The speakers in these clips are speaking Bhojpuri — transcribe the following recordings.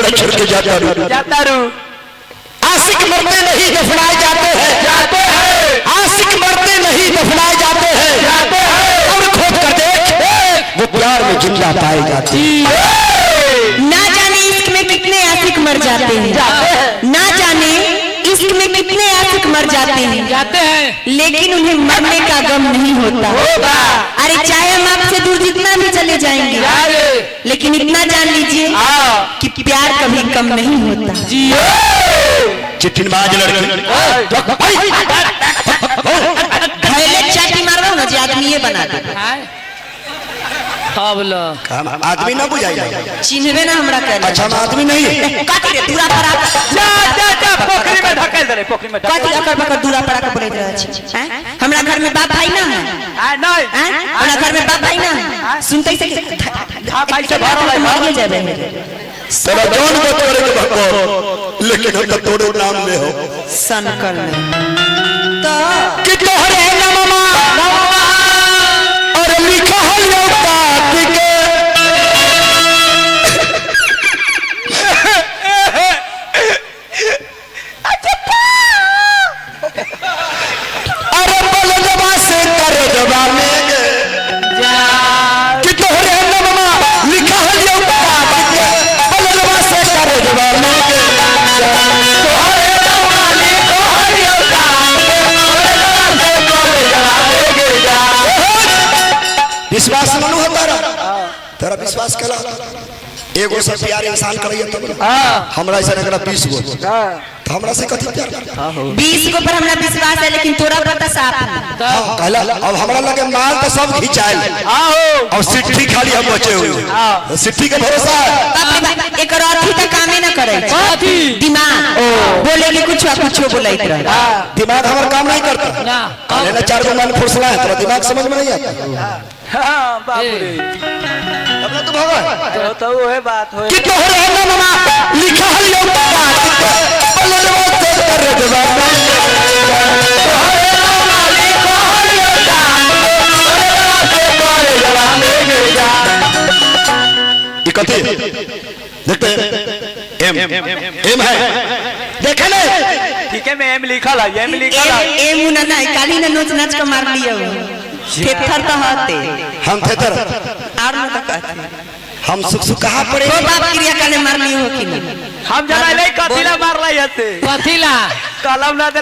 बड़ा छोड़ के जाता रू। आशिक मरते नहीं दफनाए जाते हैं, आशिक मरते नहीं दफनाए जाते हैं, और खोद कर देख वो प्यार में जिंदा पाए जाते हैं। ना जाने इश्क में कितने आशिक मर जाते हैं, ना जाने इश्क में कितने आशिक मर जाते हैं, लेकिन उन्हें मरने का गम नहीं होता। अरे चाहे हम आपसे दूर जितना भी चले जाएंगे, लेकिन इतना जान लीजिए कि प्यार कभी कम नहीं होता। चिट्ठीबाज लड़की चाटी मार रहा हूँ ना जी, आदमी ये बना दे। आदमी ना बुझाइए, चिन्हवे ना हमरा कर। अच्छा हम आदमी नहीं है। काटी रे दूरा पर आ पोखरी में धकेल दे रे, पोखरी में काटी अकर बकर दूरा पर आके बोलैत रहै छी। हैं हमरा घर में बाप भाई ना है, नहीं हमरा घर में बाप भाई ना है, सुनते से हां भाई से भरल है, मार जाबे सारा जान मत करे के भको, लेकिन हम तो तोड़ो नाम ले हो सन कर ले तो कि तोहरे नामा और लिखा है यो बात के अरे बोलो जबा से कर जबा में कि तोहरे नामा लिखा है यो बात के, बोलो जबा से कर जबा में विश्वास मनु होता रहा तेरा विश्वास कला एगो से प्यार इंसान करिए तब हमरा ऐसा एकरा 20 गो तो हमरा से कथि प्यार 20 को पर हमरा विश्वास है, लेकिन तोरा पर तो साफ है। कहला अब हमरा लगे माल तो सब खिंचाइल और सिट्ठी खाली हम बचे हुए, सिट्ठी के भरोसा बाप रे बाप, एकर अथी त कामे ना करे छै, दिमाग बोले कि कुछ बोलैत रहे, दिमाग हमारा काम नहीं करता ना। कहले ना 4 गो मन फुसला है, तेरा दिमाग समझ में नहीं आता। हां बाबू रे, अब तो भगवान तो ओहे बात होए कि तोहरे नामा लिखा है यो बात बोलो जवाब दे कर जवाब तोहरे नामा लिखा है यो बात ये कथि देखते एम है देखे ले, ठीक है मैं एम लिखल है, एम लिखल है, ए मुना नहीं काली ने नोच नाच के मार लियो थेथर तो हते हम थेतर और न तो कहते हम सुख कहा पड़े तो बाप क्रिया काले मार लियो हो कि नहीं, हम जना नहीं कथिला मार लाई हते, कथिला कलम ना दे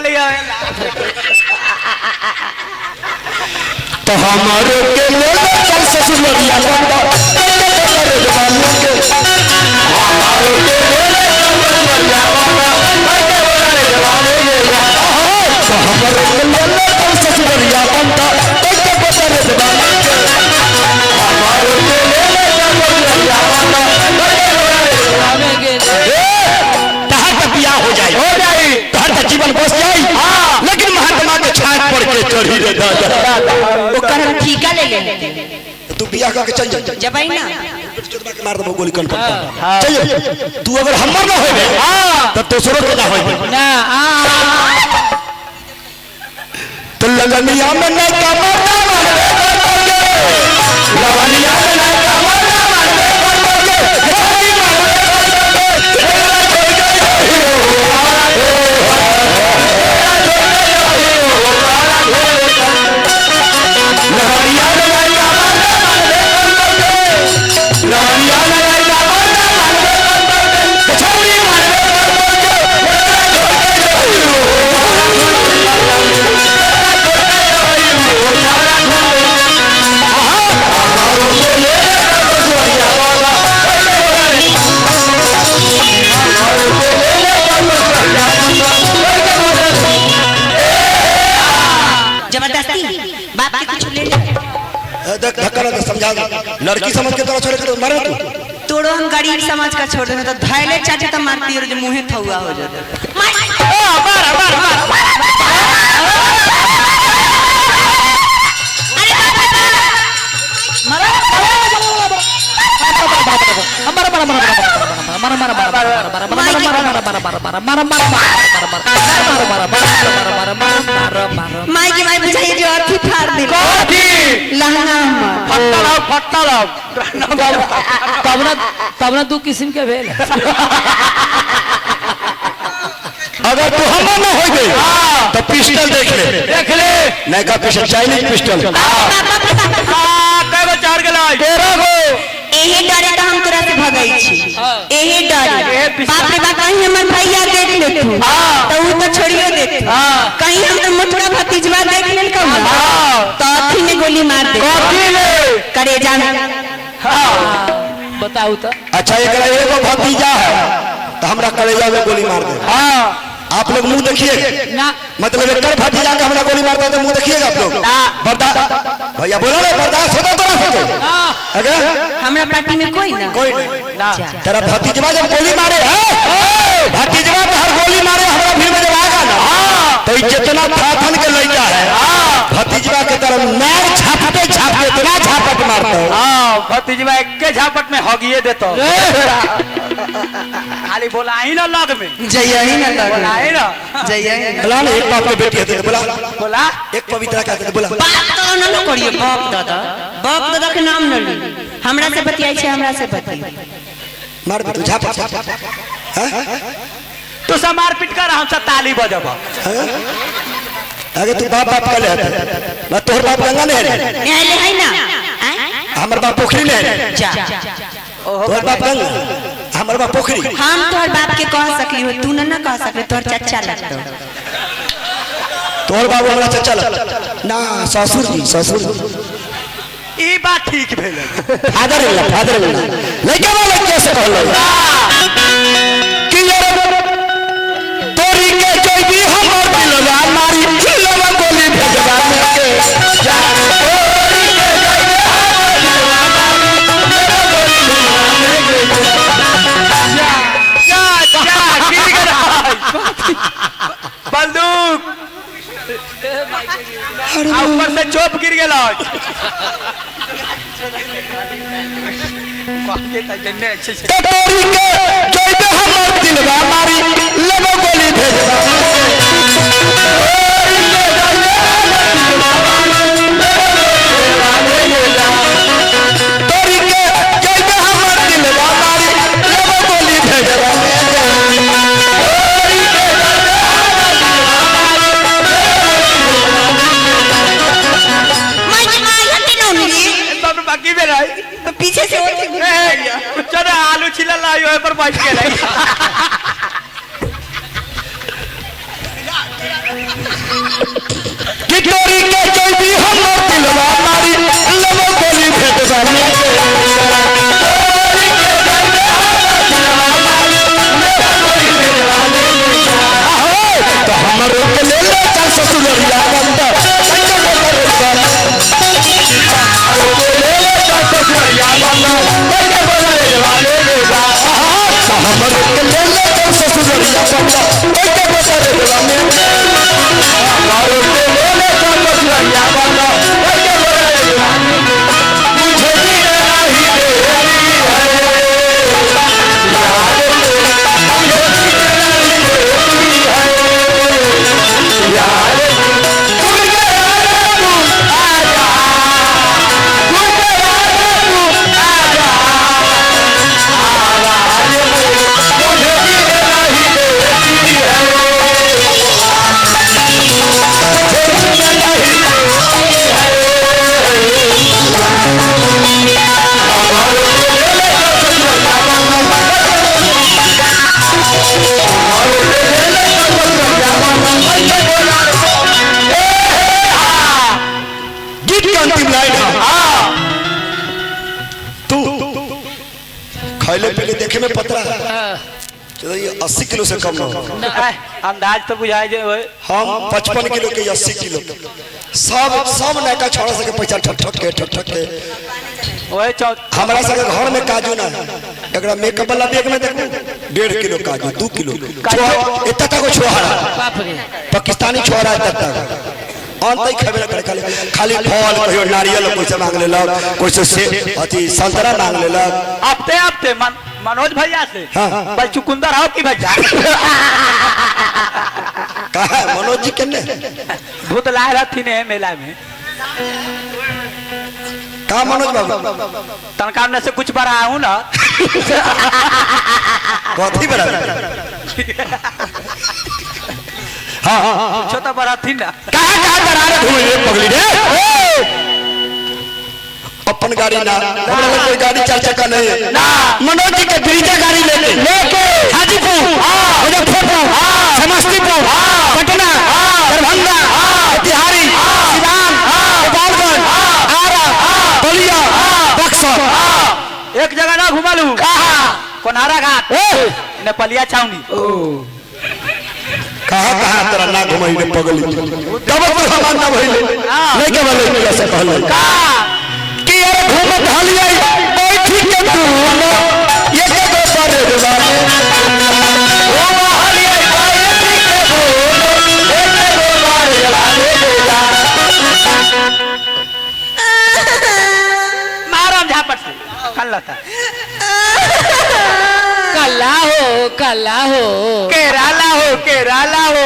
तो हमारे के ले चल ससुरिया बंदा करे जवानों के हमारे के ले ससुरिया बंदा करे जवानों के तो हमारे के ले चल ससुरिया बंदा करे जवानों के हमारे के ले ससुरिया बंदा करे जवानों के तहर का बियाह हो जाए तहर का जीवन बस जाए, लेकिन महात्मा के छात पड़ के चढ़ी रे दादा ओकर ठीका ले ले तू बियाह करके चल जा जबाई ना मार दबो गोली कन पर चल तू अगर हमर ना होबे तब दोसरो के ना होबे ना तो लगनिया में ना कमरना मारबे लगनिया में ना कमरना मारबे लड़की समझ के तोरा छोड़ के मरे तू तोड़ो हम गरीब समाज का छोड़ देना तो धैले चाटे तो मारती और जो मुंह थौआ हो जाता माई की माई बुझाई जो अर्थी फाड़ दी लहंगा फट्टा लाओ तब तब ना 2 किस्म के भेल अगर तू हम न हो गई तो पिस्टल देख ले नहीं का पिस्टल चाइनीज पिस्टल कई गो 4 के लाई 13 गो एहे डरे तो हम तोरा से भगाई छी एहे डरे बाप रे बाप कहीं हमर भैया देख लेथु तो उ तो छोड़ियो देथु कहीं हमर मोटका भतीजवा देख लेल कम तो अथी में गोली मार दे करेजा में बताऊ तो अच्छा एकरा एगो भतीजा है तो हमरा कलेजा में गोली मार दे आप लोग मुंह देखिए ना मतलब एक भतीजा का हमरा गोली मारता है तो मुंह देखिएगा आप लोग बर्दाश्त भैया बोलो रे बर्दाश्त होता तो अगर हमरा पार्टी में कोई ना कोई नहीं तेरा भतीजवा जब गोली मारे है भतीजवा पे हर गोली मारे हमरा भीड़ में जब आएगा ना तो जितना थाथन के लड़का है भतीजवा के तरफ नार छापते छापते इतना झापट मारता है भतीजवा एक के झापट में हगिए देतो खाली बोला ही ना लग में जय ही ना बोला ही ना जय बोला ना एक बाप के बेटी है तो बोला बोला एक पवित्रा कहते बोला बात तो ना करिए बाप दादा के नाम न ली हमरा से बतियाई छे हमरा से बतियाई मार दे तू झाप तू सब मार पीट कर हम सब ताली बजब अगर तू बाप बाप कर ले मैं तोहर बाप गंगा नहीं है ले है ना हमर बाप पोखरी नहीं है जा तोहर बाप गंगा हमर बाप पोखरी हम तोहर बाप के कह सकली हो तू ना कह सकले तोहर चाचा लगतो तोहर बाप हमरा चाचा ना ससुर जी ई बात ठीक भेल फादर लड़का वाला कैसे कहलो कि यार तोरी के कोई भी हमर दिलवा मारी दिलवा गोली भेजवा के जा बंदूक ऊपर से चोप गिर गया तोरी के कोई भी हमर दिलवा मारी दिलवा गोली भेजवा तोरी के कोई भी हमर दिलवा मारी दिलवा गोली भेजवा बाकी में रही तो पीछे से चलो आलू छिला लाइयो पर बैठ के रही कि तोरी के कोई भी हमर दिलवा मारी दिलवा गोली भेजवा तो हमर के ले ले चल ससुरिया बंदा हमर के ले ले चल ससुरिया बंदा कैसे बता रे दीवाने हमारो के ले ले चल ससुरिया बंदा कैसे बता रे दीवाने मुझे भी नहीं देरी है यार खैले पीले देखे में पतला है तो ये 80 किलो से कम ना अंदाज तो बुझाए जे हम 55 किलो के 80 किलो सब नैका छोड़ा सके पैसा ठक ठक के ओए हमरा सके घर में काजू ना एकरा मेकअप वाला बैग में देखो 1.5 किलो काजू 2 किलो इतना का को छोहरा बाप रे पाकिस्तानी छोहरा इतना अंत खेबे करे खाली फल कहियो नारियल कोई से मांग लेलक कोई से अथी संतरा मांग लेलक आपते मनोज भैया से भाई चुकुंदर आओ की भैया कहा मनोज जी केने भूत लाए रहती ने मेला में कहा मनोज बाबू तनका में से कुछ बड़ा हूँ ना कथी बड़ा हाँ छोटा बड़ा थी ना कहा बड़ा रे घूमे पगली रे अपन गाड़ी ना हमरा लोग कोई गाड़ी चार चक्का नहीं ना मनोज जी के ब्रिजा गाड़ी लेके हाजीपुर मुजफ्फरपुर समस्तीपुर पटना दरभंगा मोतिहारी सिवान गोपालगंज आरा बलिया बक्सर एक जगह ना घुमा लू कहा कोनारा घाट नेपालिया छावनी कहा तेरा ना घुमाई रे पगली तब तो हमार ना भइले नहीं के बोले कैसे कहले कि यार घूमत हलिया बैठी के तू ये के दो पर जवानी ओ हलिया बैठी के तू ये के दो पर जवानी महाराज झापट से कल्ला था कल्ला हो केराला हो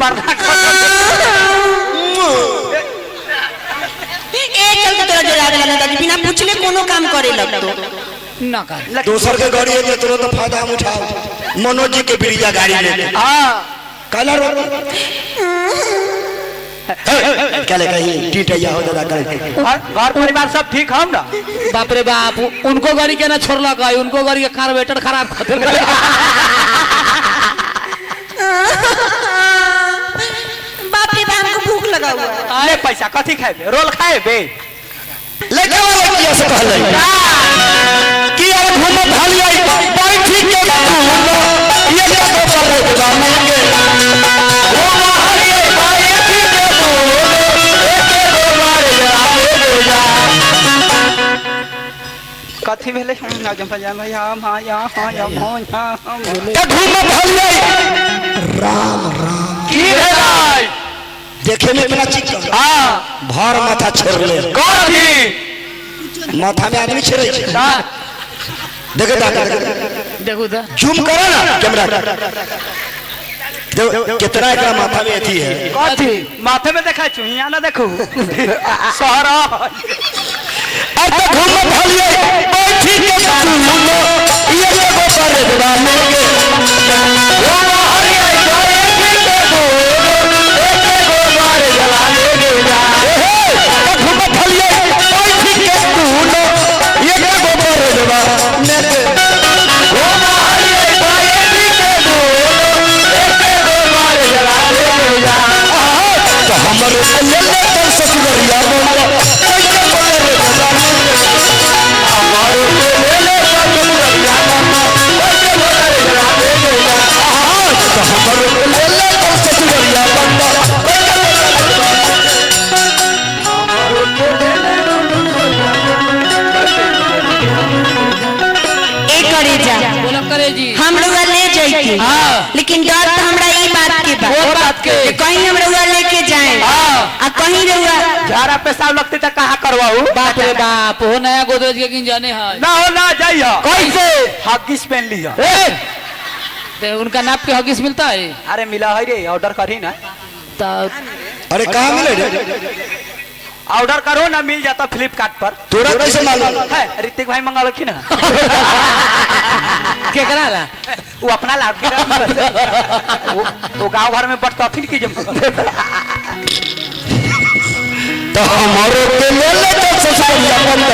पर्दा बिना पूछले कोनो काम करे लगतो ना कर दोसर के गाड़ी है तुरंत फायदा हम उठाओ मनोज जी के ब्रिजा गाड़ी ले हां कलर कल कहीं टीटैया हो दादा कल घर परिवार सब ठीक हम ना बाप रे बाप उनको गाड़ी के ना छोड़ला का उनको गाड़ी के कार्बोरेटर खराब कर दे बाप रे बाप को भूख लगा हुआ है ले पैसा कथी खाएबे रोल खाएबे लेके वाला किया से कहले कि यार घूमत हलिया बैठी के तू ये के दो पर जवानी के ओ हलिया बैठी के तू ये के दो पर जवानी कथी भेले जम भैया माया त घूमत हलिया राम की है भाई देखे में इतना चिकन हां भर माथा छेड़ ले कथी माथा में आदमी छेड़े छै देखो देखो दा जूम करो ना कैमरा कितना एकरा माथा में अथी है कथी माथे में देखा छु यहाँ ना देखू सहरा अब तो घूमत हलिए बैठी के तू ये को पर जवानी के ओ हरिया बैठी के तू एक को पर जवानी के घूमत हलिए बैठी के तू ये को पर जवानी के ओ हरिया बैठी के तू एक को पर जवानी के तो हमर ले ले ससुरिया बोल हम लोग ले जाइए लेकिन डर तो हमरा ई बात के बात के कहीं हम लोग लेके जाए आ कहीं रहुआ झाड़ा पेशाब लगते तो कहाँ करवाऊ बाप रे बाप हो नया गोदरेज के किन जाने है ना हो ना जाइए कैसे हगिस पहन लिया ते उनका नाप के हगिस मिलता है अरे मिला है रे ऑर्डर करी ना अरे कहाँ मिले रे ऑर्डर करो ना मिल जाता फ्लिपकार्ट पर तोरा कैसे मालूम है ऋतिक भाई मंगा रखी ना क्या करा ला वो अपना लाभ वो गांव घर में बटता फिर की जम तो हमारे के ले ले तो ससुरिया बंद